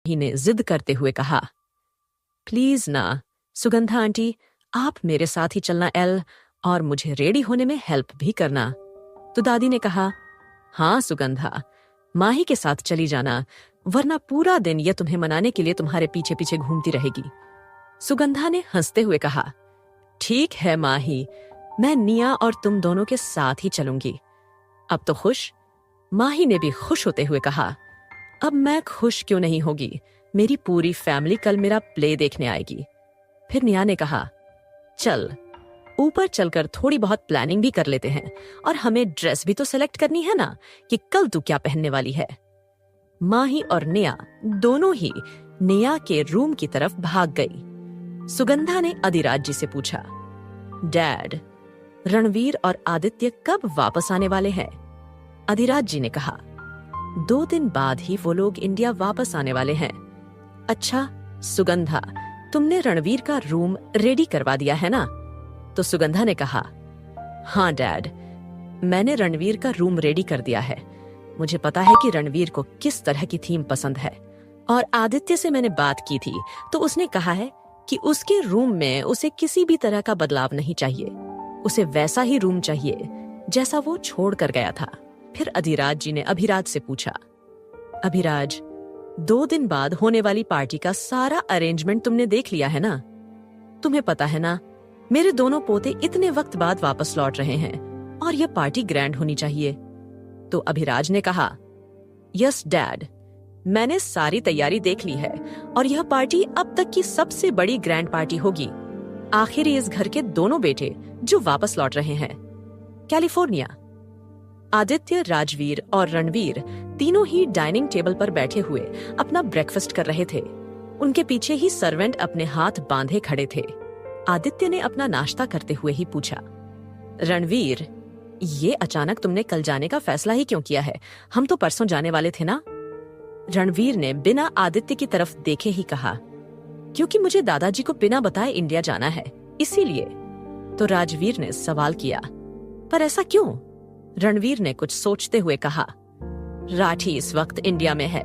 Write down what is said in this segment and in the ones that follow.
माही ने जिद करते हुए कहा, प्लीज ना सुगंधा आंटी, आप मेरे साथ ही चलना एल, और मुझे रेडी होने में हेल्प भी करना। तो दादी ने कहा, हाँ सुगंधा, माही के साथ चली जाना, वरना पूरा दिन यह तुम्हें मनाने के लिए तुम्हारे पीछे पीछे घूमती रहेगी। सुगंधा ने हंसते हुए कहा, ठीक है माही, मैं निया और तुम दोनों के साथ ही चलूंगी। अब तो खुश? माही ने भी खुश होते हुए कहा, अब मैं खुश क्यों नहीं होगी, मेरी पूरी फैमिली कल मेरा प्ले देखने आएगी। फिर निया ने कहा, चल ऊपर चलकर थोड़ी बहुत प्लानिंग भी कर लेते हैं, और हमें ड्रेस भी तो सेलेक्ट करनी है ना कि कल तू क्या पहनने वाली है। माही और निया दोनों ही निया के रूम की तरफ भाग गई। सुगंधा ने अधिराज जी से पूछा, डैड, रणवीर और आदित्य कब वापस आने वाले हैं? अधिराज जी ने कहा, 2 दिन बाद ही वो लोग इंडिया वापस आने वाले हैं। अच्छा सुगंधा, तुमने रणवीर का रूम रेडी करवा दिया है ना? तो सुगंधा ने कहा, हाँ डैड, मैंने रणवीर का रूम रेडी कर दिया है। मुझे पता है कि रणवीर को किस तरह की थीम पसंद है, और आदित्य से मैंने बात की थी तो उसने कहा है कि उसके रूम में उसे किसी भी तरह का बदलाव नहीं चाहिए, उसे वैसा ही रूम चाहिए जैसा वो छोड़ कर गया था। फिर अधिराज जी ने अभिराज से पूछा, अभिराज, 2 दिन बाद होने वाली पार्टी का सारा अरेंजमेंट तुमने देख लिया है ना? तुम्हें पता है ना, मेरे दोनों पोते इतने वक्त बाद वापस लौट रहे हैं और यह पार्टी ग्रैंड होनी चाहिए। तो अभिराज ने कहा, यस डैड, मैंने सारी तैयारी देख ली है और यह पार्टी अब तक की सबसे बड़ी ग्रैंड पार्टी होगी। आखिर इस घर के दोनों बेटे जो वापस लौट रहे हैं कैलिफोर्निया। आदित्य, राजवीर और रणवीर तीनों ही डाइनिंग टेबल पर बैठे हुए अपना ब्रेकफास्ट कर रहे थे। उनके पीछे ही सर्वेंट अपने हाथ बांधे खड़े थे। आदित्य ने अपना नाश्ता करते हुए ही पूछा, रणवीर, ये अचानक तुमने कल जाने का फैसला ही क्यों किया है? हम तो परसों जाने वाले थे ना? रणवीर ने बिना आदित्य की तरफ देखे ही कहा, क्योंकि मुझे दादाजी को बिना बताए इंडिया जाना है, इसीलिए। तो राजवीर ने सवाल किया, पर ऐसा क्यों? रणवीर ने कुछ सोचते हुए कहा, राठी इस वक्त इंडिया में है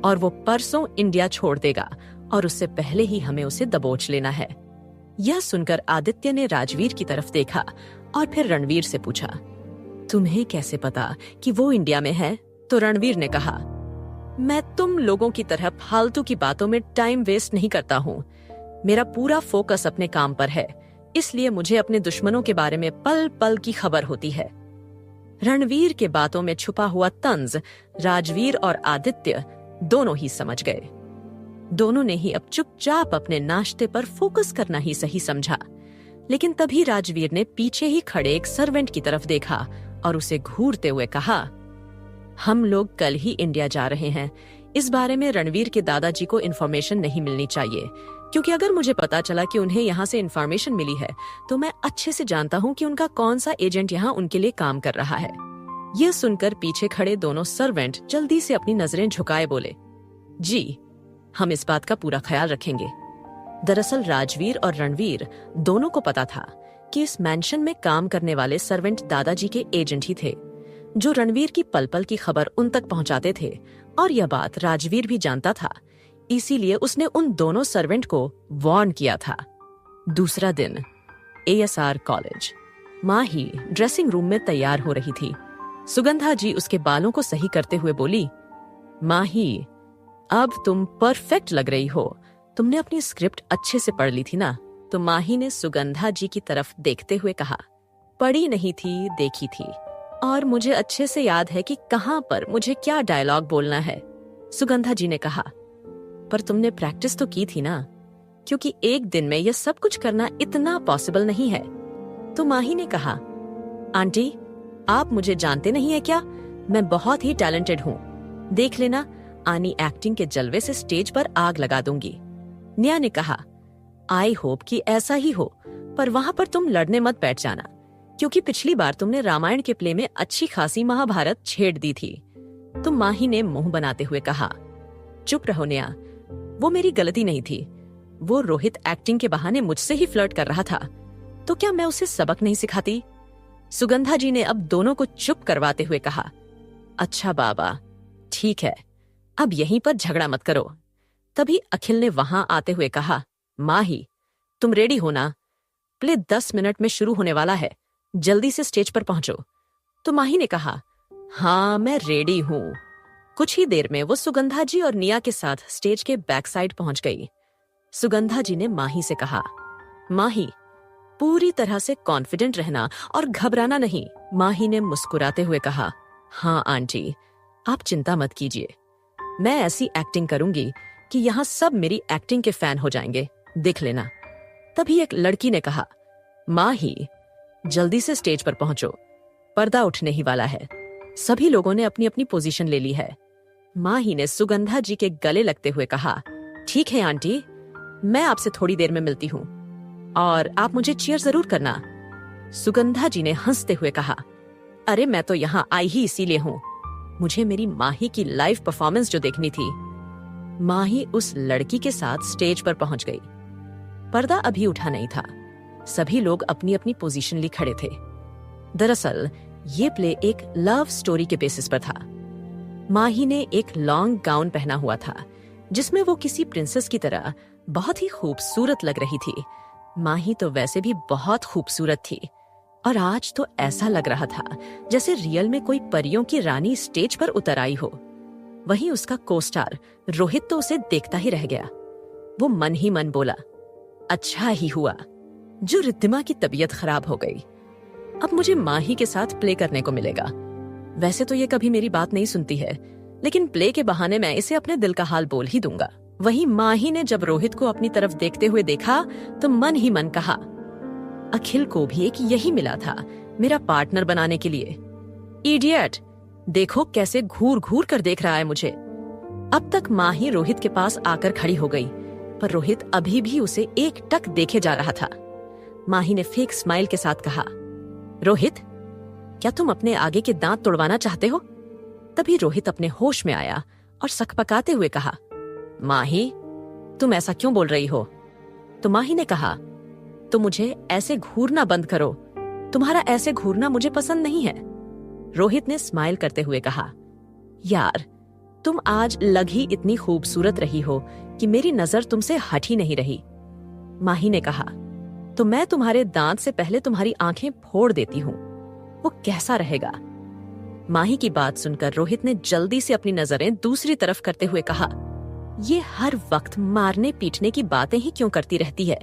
और वो परसों इंडिया छोड़ देगा, और उससे पहले ही हमें उसे दबोच लेना है। यह सुनकर आदित्य ने राजवीर की तरफ देखा और फिर रणवीर से पूछा, तुम्हें कैसे पता कि वो इंडिया में है? तो रणवीर ने कहा, मैं तुम लोगों की तरह फालतू की बातों में टाइम वेस्ट नहीं करता हूँ। मेरा पूरा फोकस अपने काम पर है, इसलिए मुझे अपने दुश्मनों के बारे में पल पल की खबर होती है। रणवीर के बातों में छुपा हुआ तंज राजवीर और आदित्य दोनों ही समझ गए। दोनों ने ही अब चुपचाप अपने नाश्ते पर फोकस करना ही सही समझा। लेकिन तभी राजवीर ने पीछे ही खड़े एक सर्वेंट की तरफ देखा और उसे घूरते हुए कहा, हम लोग कल ही इंडिया जा रहे हैं। इस बारे में रणवीर के दादाजी को इन्फॉर्मेशन नहीं मिलनी चाहिए, क्योंकि अगर मुझे पता चला कि उन्हें यहाँ से इन्फॉर्मेशन मिली है तो मैं अच्छे से जानता हूँ कि उनका कौन सा एजेंट यहाँ उनके लिए काम कर रहा है। यह सुनकर पीछे खड़े दोनों सर्वेंट जल्दी से अपनी नजरें झुकाए बोले, जी, हम इस बात का पूरा ख्याल रखेंगे। दरअसल राजवीर और रणवीर दोनों को पता था कि इस मैंशन में काम करने वाले सर्वेंट दादाजी के एजेंट ही थे, जो रणवीर की पल पल की खबर उन तक पहुंचाते थे, और यह बात राजवीर भी जानता था। इसीलिए उसने उन दोनों सर्वेंट को वार्न किया था। दूसरा दिन, ASR कॉलेज। माही ड्रेसिंग रूम में तैयार हो रही थी। सुगंधा जी उसके बालों को सही करते हुए बोली, माही, अब तुम परफेक्ट लग रही हो। तुमने अपनी स्क्रिप्ट अच्छे से पढ़ ली थी ना? तो माही ने सुगंधा जी की तरफ देखते हुए कहा, पढ़ी नहीं थी, देखी थी, और मुझे अच्छे से याद है कि कहाँ पर मुझे क्या डायलॉग बोलना है। सुगंधा जी ने कहा, पर तुमने प्रैक्टिस तो की थी ना? क्योंकि एक दिन में यह सब कुछ करना इतना पॉसिबल नहीं है। तो माही ने कहा, आंटी, आप मुझे जानते नहीं है क्या? मैं बहुत ही टैलेंटेड हूँ। देख लेना, आनी एक्टिंग के जलवे से स्टेज पर आग लगा दूंगी। निया ने कहा, आई होप कि ऐसा ही हो, पर वहां पर तुम लड़ने मत बैठ जाना, क्योंकि पिछली बार तुमने रामायण के प्ले में अच्छी खासी महाभारत छेड़ दी थी। तो माही ने मुंह बनाते हुए कहा, चुप रहो निया, वो मेरी गलती नहीं थी। वो रोहित एक्टिंग के बहाने मुझसे ही फ्लर्ट कर रहा था, तो क्या मैं उसे सबक नहीं सिखाती? सुगंधा जी ने अब दोनों को चुप करवाते हुए कहा, अच्छा बाबा, ठीक है, अब यहीं पर झगड़ा मत करो। तभी अखिल ने वहां आते हुए कहा, माही, तुम रेडी हो ना? प्ले 10 मिनट में शुरू होने वाला है, जल्दी से स्टेज पर पहुंचो। तो माही ने कहा, हाँ मैं रेडी हूं। कुछ ही देर में वो सुगंधा जी और निया के साथ स्टेज के बैक साइड पहुंच गई। सुगंधा जी ने माही से कहा, माही, पूरी तरह से कॉन्फिडेंट रहना और घबराना नहीं। माही ने मुस्कुराते हुए कहा, हाँ आंटी, आप चिंता मत कीजिए, मैं ऐसी एक्टिंग करूंगी कि यहाँ सब मेरी एक्टिंग के फैन हो जाएंगे, देख लेना। तभी एक लड़की ने कहा, माही, जल्दी से स्टेज पर पहुंचो, पर्दा उठने ही वाला है। सभी लोगों ने अपनी अपनी पोजीशन ले ली है। माही ने सुगंधा जी के गले लगते हुए कहा, ठीक है आंटी, मैं आपसे थोड़ी देर में मिलती हूँ और आप मुझे चीयर जरूर करना। सुगंधा जी ने हंसते हुए कहा, अरे मैं तो यहाँ आई ही इसीलिए हूँ, मुझे मेरी माही की लाइव परफॉर्मेंस जो देखनी थी। माही उस लड़की के साथ स्टेज पर पहुंच गई। पर्दा अभी उठा नहीं था, सभी लोग अपनी अपनी पोजीशन लिए खड़े थे। दरअसल ये प्ले एक लव स्टोरी के बेसिस पर था। माही ने एक लॉन्ग गाउन पहना हुआ था जिसमें वो किसी प्रिंसेस की तरह बहुत ही खूबसूरत लग रही थी। माही तो वैसे भी बहुत खूबसूरत थी और आज तो ऐसा लग रहा था जैसे रियल में कोई परियों की रानी स्टेज पर उतर आई हो। वहीं उसका को-स्टार रोहित तो उसे देखता ही रह गया। वो मन ही मन बोला, अच्छा ही हुआ जो रिद्धिमा की तबीयत खराब हो गई, अब मुझे माही के साथ प्ले करने को मिलेगा। वैसे तो ये कभी मेरी बात नहीं सुनती है, लेकिन प्ले के बहाने मैं इसे अपने दिल का हाल बोल ही दूंगा। वहीं माही ने जब रोहित को अपनी तरफ देखते हुए देखा तो मन ही मन कहा, अखिल को भी एक यही मिला था मेरा पार्टनर बनाने के लिए। इडियट, देखो कैसे घूर घूर कर देख रहा है मुझे। अब तक माही रोहित के पास आकर खड़ी हो गई, पर रोहित अभी भी उसे एक टक देखे जा रहा था। माही ने फेक स्माइल के साथ कहा, रोहित, क्या तुम अपने आगे के दांत तोड़वाना चाहते हो? तभी रोहित अपने होश में आया और सकपकाते हुए कहा, माही, तुम ऐसा क्यों बोल रही हो? तो माही ने कहा, तो मुझे ऐसे घूरना बंद करो, तुम्हारा ऐसे घूरना मुझे पसंद नहीं है। रोहित ने स्माइल करते हुए कहा, यार, तुम आज लग ही इतनी खूबसूरत रही हो कि मेरी नजर तुमसे हट ही नहीं रही। माही ने कहा, तो मैं तुम्हारे दांत से पहले तुम्हारी आंखें फोड़ देती हूँ, वो कैसा रहेगा? माही की बात सुनकर रोहित ने जल्दी से अपनी नजरें दूसरी तरफ करते हुए कहा, ये हर वक्त मारने पीटने की बातें ही क्यों करती रहती है?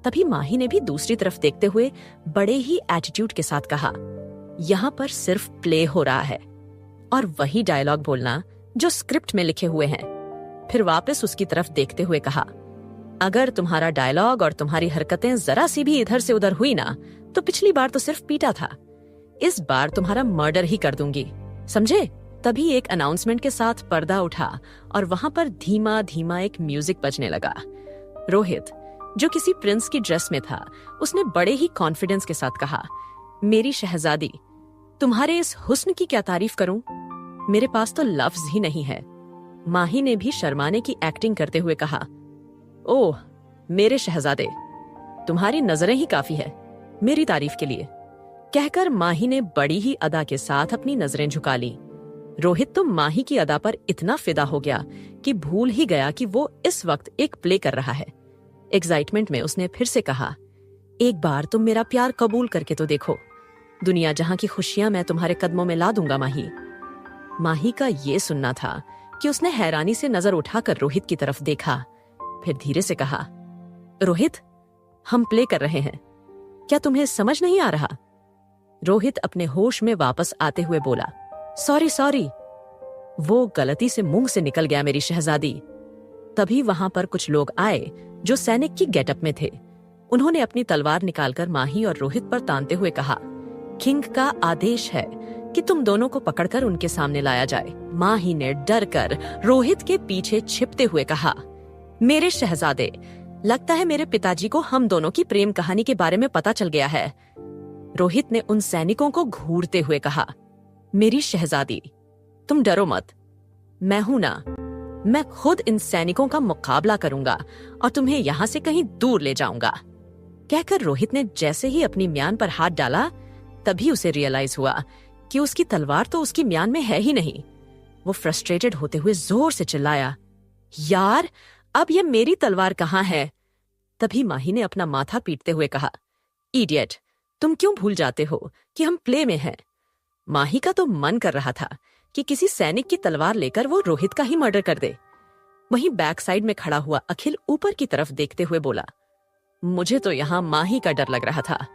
तभी माही ने भी दूसरी तरफ देखते हुए बड़े ही एटीट्यूड के साथ कहा, यहाँ पर सिर्फ प्ले हो रहा है और वही डायलॉग बोलना जो स्क्रिप्ट में लिखे हुए हैं। फिर वापस उसकी तरफ देखते हुए कहा, अगर तुम्हारा डायलॉग और तुम्हारी हरकतें जरा सी भी इधर से उधर हुई ना, तो पिछली बार तो सिर्फ पीटा था, इस बार तुम्हारा मर्डर ही कर दूंगी, समझे? तभी एक अनाउंसमेंट के साथ पर्दा उठा और वहां पर धीमा धीमा एक म्यूजिक बजने लगा। रोहित, जो किसी प्रिंस की ड्रेस में था, उसने बड़े ही कॉन्फिडेंस के साथ कहा, मेरी शहजादी, तुम्हारे इस हुस्न की क्या तारीफ करूं? मेरे पास तो लफ्ज ही नहीं है। माही ने भी शर्माने की एक्टिंग करते हुए कहा, ओह मेरे शहजादे, तुम्हारी नजरें ही काफी है मेरी तारीफ के लिए। कहकर माही ने बड़ी ही अदा के साथ अपनी नजरें झुका ली। रोहित तो माही की अदा पर इतना फिदा हो गया कि भूल ही गया कि वो इस वक्त एक प्ले कर रहा है। एक्साइटमेंट में उसने फिर से कहा, एक बार तुम मेरा प्यार कबूल करके तो देखो, दुनिया जहां की खुशियां मैं तुम्हारे कदमों में ला दूंगा माही। माही का ये सुनना था कि उसने हैरानी से नजर उठाकर रोहित की तरफ देखा, फिर धीरे से कहा, रोहित, हम प्ले कर रहे हैं, क्या तुम्हें समझ नहीं आ रहा? रोहित अपने होश में वापस आते हुए बोला, सॉरी सॉरी, वो गलती से मुंह से निकल गया मेरी शहजादी। तभी वहां पर कुछ लोग आए जो सैनिक की गेटअप में थे। उन्होंने अपनी तलवार निकालकर माही और रोहित पर तानते हुए कहा, किंग का आदेश है कि तुम दोनों को पकड़कर उनके सामने लाया जाए। माही ने डर कर रोहित के पीछे छिपते हुए कहा, मेरे शहजादे, लगता है मेरे पिताजी को हम दोनों की प्रेम कहानी के बारे में पता चल गया है। रोहित ने उन सैनिकों को घूरते हुए कहा, मेरी शहजादी, तुम डरो मत, मैं हूं ना, मैं खुद इन सैनिकों का मुकाबला करूंगा और तुम्हें यहां से कहीं दूर ले जाऊंगा। कहकर रोहित ने जैसे ही अपनी म्यान पर हाथ डाला, तभी उसे रियलाइज हुआ कि उसकी तलवार तो उसकी म्यान में है ही नहीं। वो फ्रस्ट्रेटेड होते हुए जोर से चिल्लाया, यार, अब ये मेरी तलवार कहाँ है? तभी माही ने अपना माथा पीटते हुए कहा, इडियट, तुम क्यों भूल जाते हो कि हम प्ले में हैं? माही का तो मन कर रहा था कि किसी सैनिक की तलवार लेकर वो रोहित का ही मर्डर कर दे। वहीं बैक साइड में खड़ा हुआ अखिल ऊपर की तरफ देखते हुए बोला, मुझे तो यहां माही का डर लग रहा था,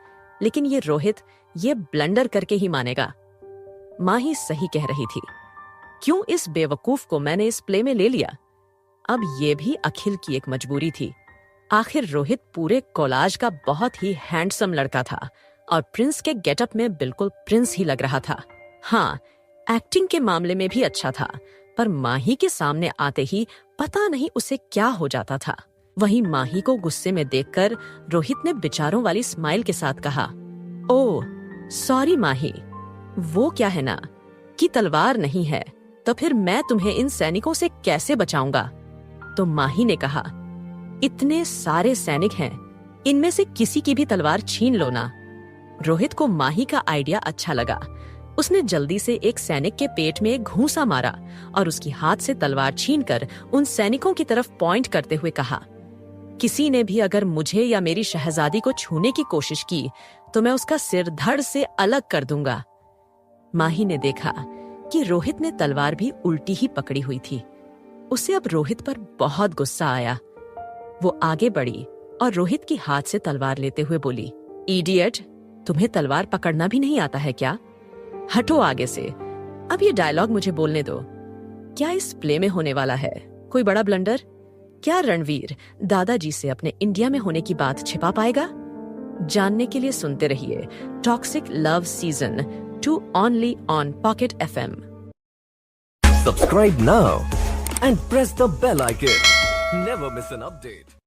लेकिन ये रोहित ये ब्लंडर करके ही मानेगा। माही सही कह रही थी। क्यों इस बेवकूफ को मैंने इस प्ले में ले लिया? अब ये भी अखिल की एक मजबूरी थी। आखिर रोहित पूरे कोलाज का बहुत ही हैंडसम लड़का था और प्रिंस के गेटअप में बिल्कुल प्रिंस ही लग रहा था। हाँ, एक्टिंग के मामले में भी अच्छा था, पर माही के सामने आते ही पता नहीं उसे क्या हो जाता था। वहीं माही को गुस्से में देखकर रोहित ने विचारों वाली स्माइल के साथ कहा, ओह सॉरी माही, वो क्या है ना कि तलवार नहीं है, तो फिर मैं तुम्हें इन सैनिकों से कैसे बचाऊंगा? तो माही ने कहा, इतने सारे सैनिक हैं, इनमें से किसी की भी तलवार छीन लो ना। रोहित को माही का आइडिया अच्छा लगा। उसने जल्दी से एक सैनिक के पेट में एक घूंसा मारा और उसकी हाथ से तलवार छीनकर उन सैनिकों की तरफ पॉइंट करते हुए कहा, किसी ने भी अगर मुझे या मेरी शहजादी को छूने की कोशिश की तो मैं उसका सिर धड़ से अलग कर दूंगा। माही ने देखा कि रोहित ने तलवार भी उल्टी ही पकड़ी हुई थी। उसे अब रोहित पर बहुत गुस्सा आया। वो आगे बढ़ी और रोहित की हाथ से तलवार लेते हुए बोली, इडियट, तुम्हें तलवार पकड़ना भी नहीं आता है क्या? हटो आगे से। अब ये डायलॉग मुझे बोलने दो। क्या इस प्ले में होने वाला है कोई बड़ा ब्लंडर? क्या रणवीर दादाजी से अपने इंडिया में होने की बात छिपा पाएगा? जानने के लिए सुनते रहिए toxic love season 2 only on pocket FM। Subscribe now and press the bell icon. Never miss an update.